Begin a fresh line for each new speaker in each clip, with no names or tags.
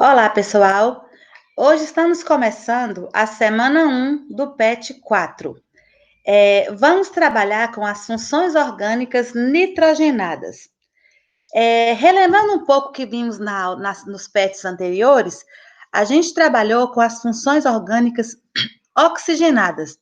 Olá, pessoal! Hoje estamos começando a semana 1 do PET 4. Vamos trabalhar com as funções orgânicas nitrogenadas. Relembrando um pouco o que vimos nos PETs anteriores, a gente trabalhou com as funções orgânicas oxigenadas,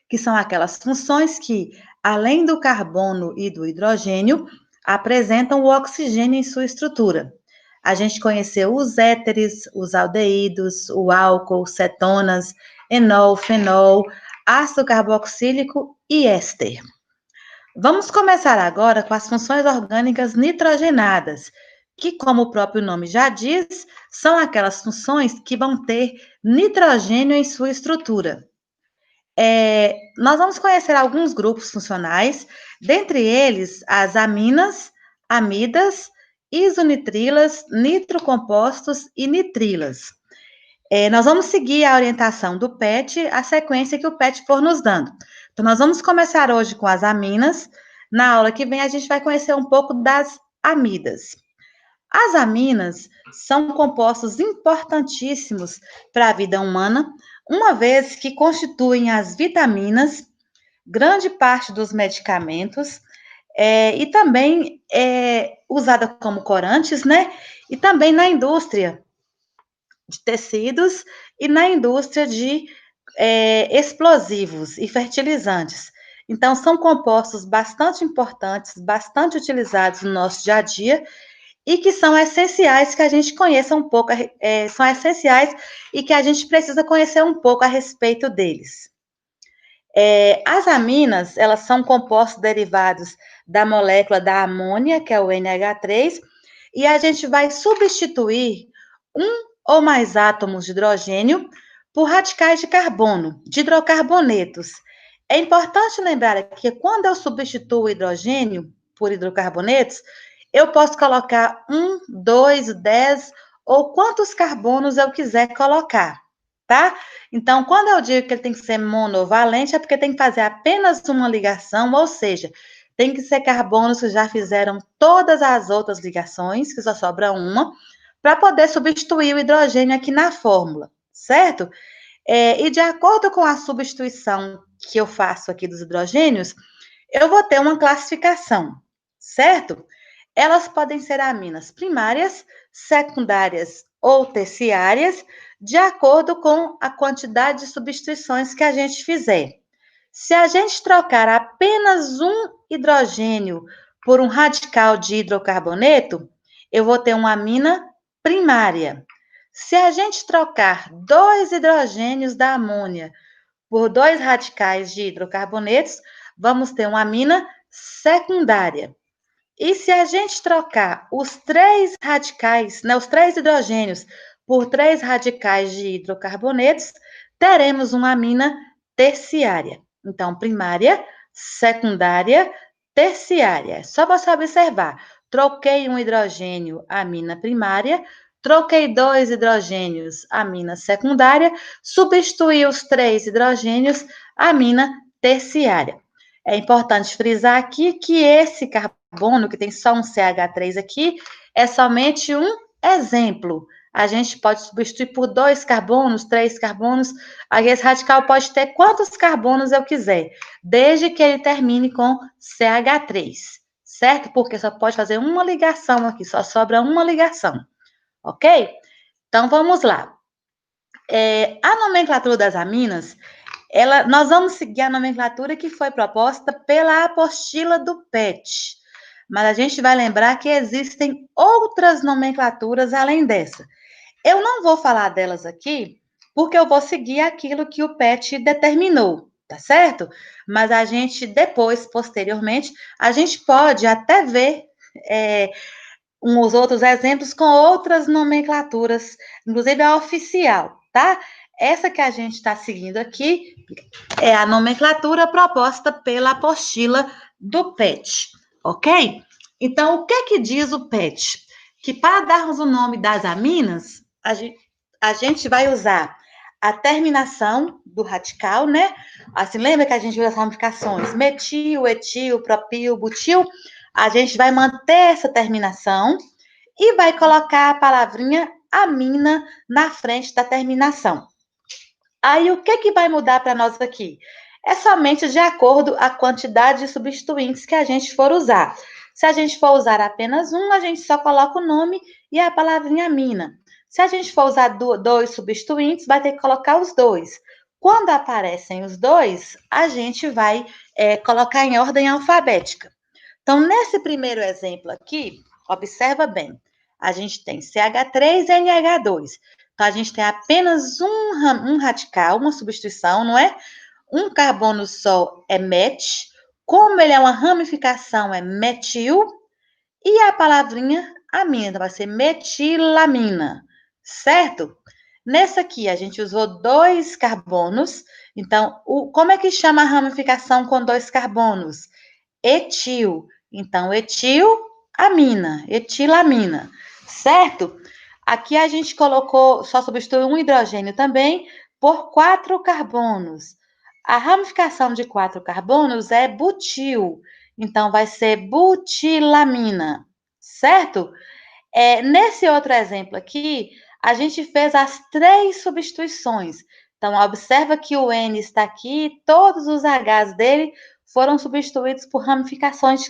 que são aquelas funções que, além do carbono e do hidrogênio, apresentam o oxigênio em sua estrutura. A gente conheceu os éteres, os aldeídos, o álcool, cetonas, enol, fenol, ácido carboxílico e éster. Vamos começar agora com as funções orgânicas nitrogenadas, que, como o próprio nome já diz, são aquelas funções que vão ter nitrogênio em sua estrutura. Nós vamos conhecer alguns grupos funcionais, dentre eles as aminas, amidas, isonitrilas, nitrocompostos e nitrilas. Nós vamos seguir a orientação do PET, a sequência que o PET for nos dando. Então, nós vamos começar hoje com as aminas. Na aula que vem, a gente vai conhecer um pouco das amidas. As aminas são compostos importantíssimos para a vida humana, uma vez que constituem as vitaminas, grande parte dos medicamentos, e também usada como corantes, né? E também na indústria de tecidos e na indústria de explosivos e fertilizantes. Então, são compostos bastante importantes, bastante utilizados no nosso dia a dia, e que são essenciais que a gente conheça um pouco, são essenciais e que a gente precisa conhecer um pouco a respeito deles. As aminas, elas são compostos derivados da molécula da amônia, que é o NH3, e a gente vai substituir um ou mais átomos de hidrogênio por radicais de carbono, de hidrocarbonetos. É importante lembrar aqui que quando eu substituo o hidrogênio por hidrocarbonetos, eu posso colocar 1, 2, 10 ou quantos carbonos eu quiser colocar, tá? Então, quando eu digo que ele tem que ser monovalente, é porque tem que fazer apenas uma ligação, ou seja, tem que ser carbonos que já fizeram todas as outras ligações, que só sobra uma, para poder substituir o hidrogênio aqui na fórmula, certo? E de acordo com a substituição que eu faço aqui dos hidrogênios, eu vou ter uma classificação, certo? Elas podem ser aminas primárias, secundárias ou terciárias, de acordo com a quantidade de substituições que a gente fizer. Se a gente trocar apenas um hidrogênio por um radical de hidrocarboneto, eu vou ter uma amina primária. Se a gente trocar 2 hidrogênios da amônia por 2 radicais de hidrocarbonetos, vamos ter uma amina secundária. E se a gente trocar os 3 radicais, né, os 3 hidrogênios por 3 radicais de hidrocarbonetos, teremos uma amina terciária. Então, primária, secundária, terciária. Só você observar. Troquei um hidrogênio, amina primária, troquei 2 hidrogênios, amina secundária, substituí os 3 hidrogênios, amina terciária. É importante frisar aqui que esse carbono, que tem só um CH3 aqui, é somente um exemplo. A gente pode substituir por 2 carbonos, 3 carbonos. Aí esse radical pode ter quantos carbonos eu quiser, desde que ele termine com CH3, certo? Porque só pode fazer uma ligação aqui, só sobra uma ligação, ok? Então, vamos lá. A nomenclatura das aminas, nós vamos seguir a nomenclatura que foi proposta pela apostila do PET. Mas a gente vai lembrar que existem outras nomenclaturas além dessa. Eu não vou falar delas aqui, porque eu vou seguir aquilo que o PET determinou, tá certo? Mas a gente depois, posteriormente, a gente pode até ver uns outros exemplos com outras nomenclaturas, inclusive a oficial, tá? Essa que a gente está seguindo aqui é a nomenclatura proposta pela apostila do PET, ok? Então, o que diz o PET? Que para darmos o nome das aminas, a gente vai usar a terminação do radical, né? Assim, lembra que a gente usa as ramificações metil, etil, propil, butil? A gente vai manter essa terminação e vai colocar a palavrinha amina na frente da terminação. Aí, o que vai mudar para nós aqui? É somente de acordo com a quantidade de substituintes que a gente for usar. Se a gente for usar apenas um, a gente só coloca o nome e a palavrinha amina. Se a gente for usar dois substituintes, vai ter que colocar os dois. Quando aparecem os dois, a gente vai colocar em ordem alfabética. Então, nesse primeiro exemplo aqui, observa bem. A gente tem CH3 e NH2. Então, a gente tem apenas um radical, uma substituição, não é? Um carbono só é met. Como ele é uma ramificação, é metil. E a palavrinha amina, então vai ser metilamina, certo? Nessa aqui, a gente usou dois carbonos. Então, como é que chama a ramificação com dois carbonos? Etil. Então, etilamina, certo? Aqui a gente colocou, só substitui um hidrogênio também por 4 carbonos. A ramificação de 4 carbonos é butil. Então, vai ser butilamina, certo? Nesse outro exemplo aqui, a gente fez as 3 substituições. Então, observa que o N está aqui e todos os Hs dele foram substituídos por ramificações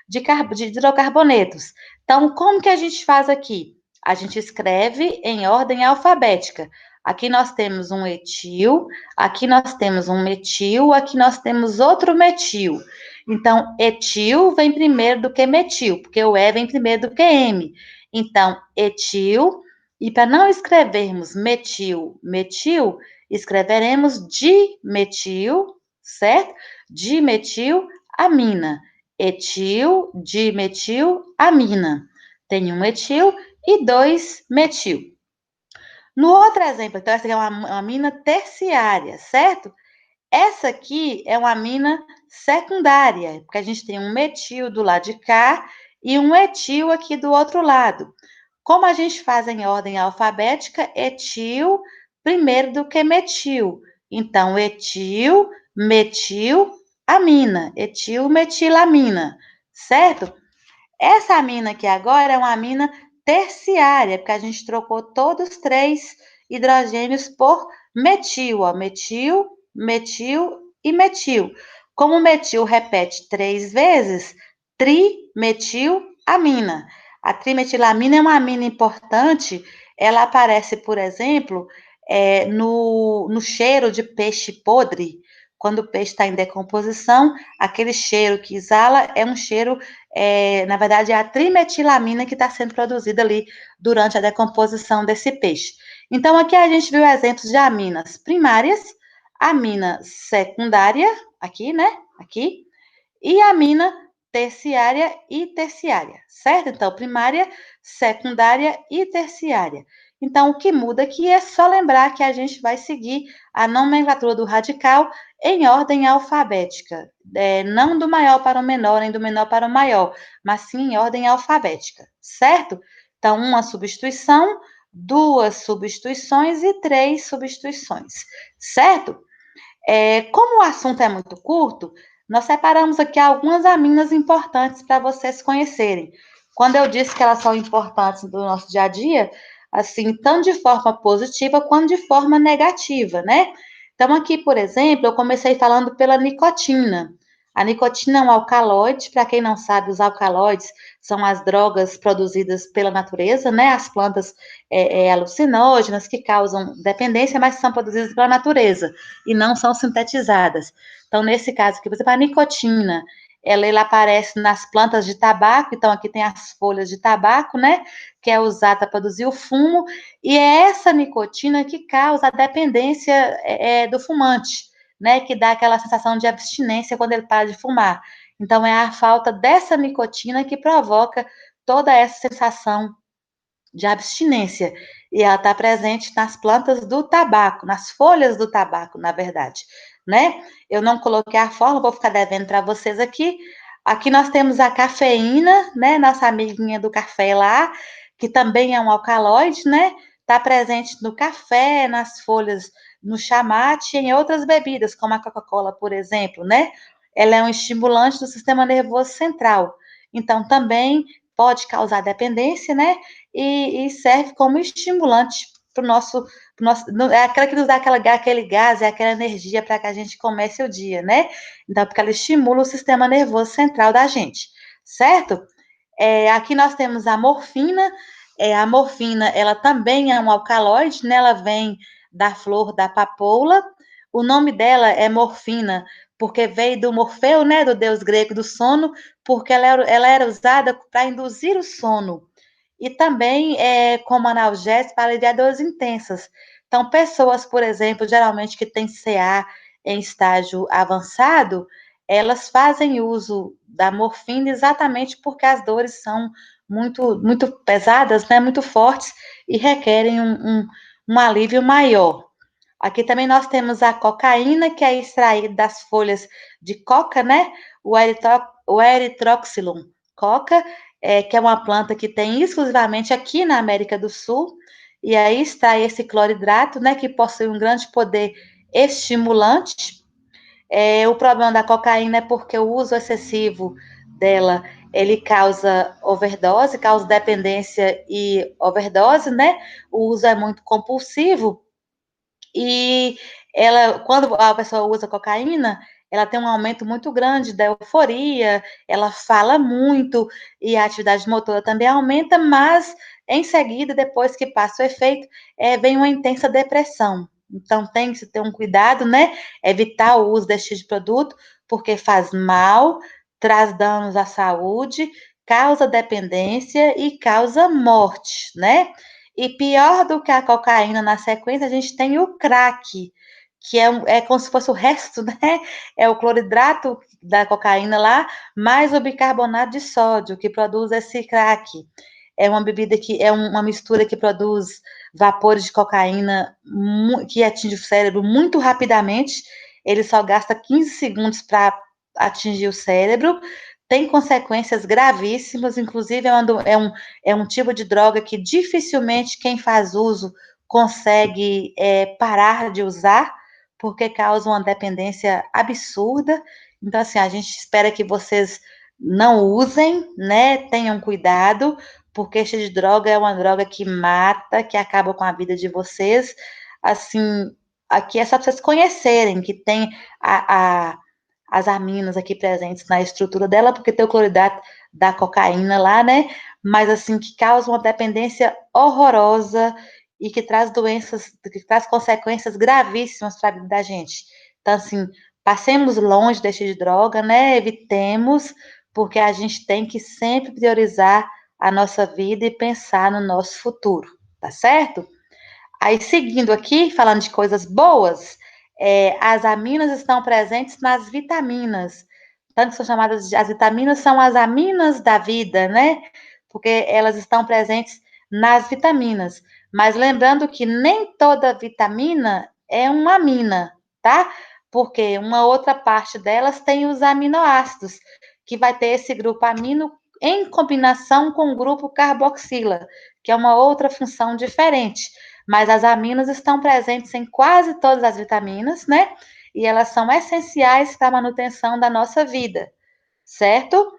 de hidrocarbonetos. Então, como que a gente faz aqui? A gente escreve em ordem alfabética. Aqui nós temos um etil, aqui nós temos um metil, aqui nós temos outro metil. Então, etil vem primeiro do que metil, porque o E vem primeiro do que M. Então, etil, e para não escrevermos metil, escreveremos dimetil, certo? Dimetilamina. Etil, dimetilamina. Tem um etil e 2 metil. No outro exemplo, então, essa aqui é uma amina terciária, certo? Essa aqui é uma amina secundária, porque a gente tem um metil do lado de cá e um etil aqui do outro lado. Como a gente faz em ordem alfabética, etil primeiro do que metil. Então, etil, metil, amina. Etil, metilamina, certo? Essa amina aqui agora é uma amina terciária, porque a gente trocou todos os 3 hidrogênios por metil, ó. Metil, metil e metil. Como o metil repete 3 vezes, trimetilamina. A trimetilamina é uma amina importante, ela aparece, por exemplo, no cheiro de peixe podre. Quando o peixe está em decomposição, aquele cheiro que exala é um cheiro, na verdade, é a trimetilamina que está sendo produzida ali durante a decomposição desse peixe. Então, aqui a gente viu exemplos de aminas primárias, amina secundária, aqui, né? Aqui, e amina terciária e terciária, certo? Então, primária, secundária e terciária. Então, o que muda aqui é só lembrar que a gente vai seguir a nomenclatura do radical em ordem alfabética, não do maior para o menor, nem do menor para o maior, mas sim em ordem alfabética, certo? Então, uma substituição, 2 substituições e 3 substituições, certo? Como o assunto é muito curto, nós separamos aqui algumas aminas importantes para vocês conhecerem. Quando eu disse que elas são importantes do nosso dia a dia, assim, tanto de forma positiva quanto de forma negativa, né? Então, aqui, por exemplo, eu comecei falando pela nicotina. A nicotina é um alcaloide, para quem não sabe, os alcaloides são as drogas produzidas pela natureza, né? As plantas alucinógenas que causam dependência, mas são produzidas pela natureza e não são sintetizadas. Então, nesse caso aqui, por exemplo, a nicotina, ela aparece nas plantas de tabaco, então aqui tem as folhas de tabaco, né, que é usada para produzir o fumo, e é essa nicotina que causa a dependência do fumante, né, que dá aquela sensação de abstinência quando ele para de fumar. Então, é a falta dessa nicotina que provoca toda essa sensação de abstinência. E ela está presente nas plantas do tabaco, nas folhas do tabaco, na verdade, né? Eu não coloquei a fórmula, vou ficar devendo para vocês aqui. Aqui nós temos a cafeína, né? Nossa amiguinha do café lá, que também é um alcaloide, né? Está presente no café, nas folhas, no chamate e em outras bebidas, como a Coca-Cola, por exemplo, né? Ela é um estimulante do sistema nervoso central. Então, também pode causar dependência, né? E serve como estimulante para o nosso, é aquela que nos dá aquele gás, é aquela energia para que a gente comece o dia, né? Então, porque ela estimula o sistema nervoso central da gente, certo? Aqui nós temos a morfina. A morfina, ela também é um alcaloide, né? Ela vem da flor da papoula. O nome dela é morfina, porque veio do Morfeu, né? Do deus grego do sono, porque ela era usada para induzir o sono. E também como analgésico para aliviar dores intensas. Então, pessoas, por exemplo, geralmente que têm CA em estágio avançado, elas fazem uso da morfina exatamente porque as dores são muito pesadas, né, muito fortes e requerem um alívio maior. Aqui também nós temos a cocaína, que é extraída das folhas de coca, né? O Erythroxylum coca, que é uma planta que tem exclusivamente aqui na América do Sul, e aí extrai esse cloridrato, né? Que possui um grande poder estimulante. O problema da cocaína é porque o uso excessivo dela, ele causa overdose, causa dependência e overdose, né? O uso é muito compulsivo e quando a pessoa usa cocaína, ela tem um aumento muito grande da euforia, ela fala muito e a atividade motora também aumenta, mas em seguida, depois que passa o efeito, vem uma intensa depressão. Então tem que se ter um cuidado, né? Evitar o uso desse tipo de produto, porque faz mal, traz danos à saúde, causa dependência e causa morte, né? E pior do que a cocaína na sequência, a gente tem o crack, que é como se fosse o resto, né? É o cloridrato da cocaína lá, mais o bicarbonato de sódio, que produz esse crack. É uma bebida que é uma mistura que produz vapores de cocaína que atinge o cérebro muito rapidamente. Ele só gasta 15 segundos para atingir o cérebro. Tem consequências gravíssimas, inclusive é um tipo de droga que dificilmente quem faz uso consegue parar de usar, porque causa uma dependência absurda. Então, assim, a gente espera que vocês não usem, né? Tenham cuidado, porque esse de droga é uma droga que mata, que acaba com a vida de vocês. Assim, aqui é só para vocês conhecerem que tem as aminas aqui presentes na estrutura dela, porque tem o cloridrato da cocaína lá, né? Mas assim, que causa uma dependência horrorosa e que traz doenças, que traz consequências gravíssimas para a vida da gente. Então, assim, passemos longe deste de droga, né? Evitemos, porque a gente tem que sempre priorizar a nossa vida e pensar no nosso futuro, tá certo? Aí, seguindo aqui, falando de coisas boas, as aminas estão presentes nas vitaminas. Tanto que são chamadas as vitaminas são as aminas da vida, né? Porque elas estão presentes nas vitaminas. Mas lembrando que nem toda vitamina é uma amina, tá? Porque uma outra parte delas tem os aminoácidos, que vai ter esse grupo amino em combinação com o grupo carboxila, que é uma outra função diferente. Mas as aminas estão presentes em quase todas as vitaminas, né? E elas são essenciais para a manutenção da nossa vida, certo?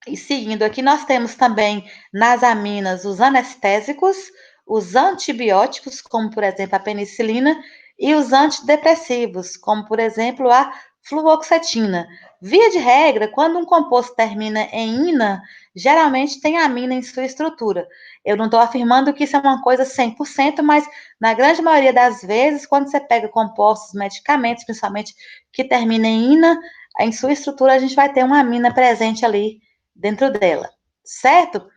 E seguindo aqui, nós temos também nas aminas os anestésicos, os antibióticos, como por exemplo a penicilina, e os antidepressivos, como por exemplo a fluoxetina. Via de regra, quando um composto termina em ina, geralmente tem amina em sua estrutura. Eu não estou afirmando que isso é uma coisa 100%, mas na grande maioria das vezes, quando você pega compostos, medicamentos, principalmente que terminam em ina, em sua estrutura a gente vai ter uma amina presente ali dentro dela, certo?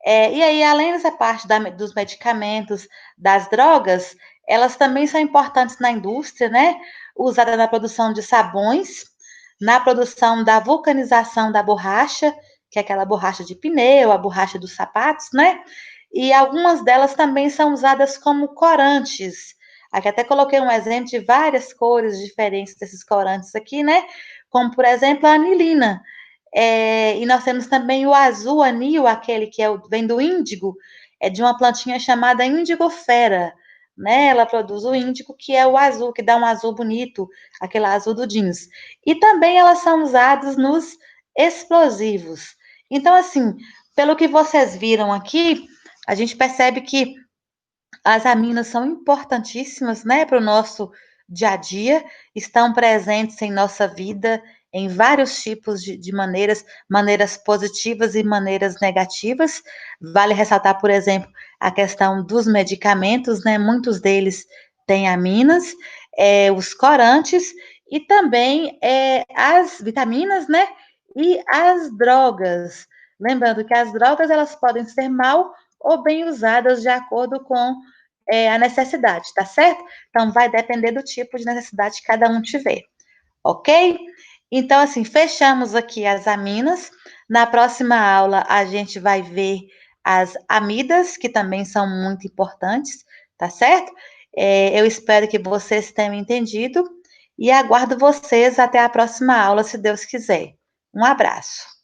E aí, além dessa parte dos medicamentos, das drogas, elas também são importantes na indústria, né? Usada na produção de sabões, na produção da vulcanização da borracha, que é aquela borracha de pneu, a borracha dos sapatos, né? E algumas delas também são usadas como corantes. Aqui até coloquei um exemplo de várias cores diferentes desses corantes aqui, né? Como, por exemplo, a anilina. E nós temos também o azul anil, aquele que vem do índigo, é de uma plantinha chamada indigofera, né? Ela produz o índigo, que é o azul, que dá um azul bonito, aquele azul do jeans. E também elas são usadas nos explosivos. Então, assim, pelo que vocês viram aqui, a gente percebe que as aminas são importantíssimas, né, para o nosso dia a dia, estão presentes em nossa vida em vários tipos de maneiras, maneiras positivas e maneiras negativas. Vale ressaltar, por exemplo, a questão dos medicamentos, né, muitos deles têm aminas, os corantes e também as vitaminas, né, e as drogas. Lembrando que as drogas elas podem ser mal ou bem usadas de acordo com a necessidade, tá certo? Então, vai depender do tipo de necessidade que cada um tiver, ok? Então, assim, fechamos aqui as aminas. Na próxima aula, a gente vai ver as amidas, que também são muito importantes, tá certo? Eu espero que vocês tenham entendido e aguardo vocês até a próxima aula, se Deus quiser. Um abraço.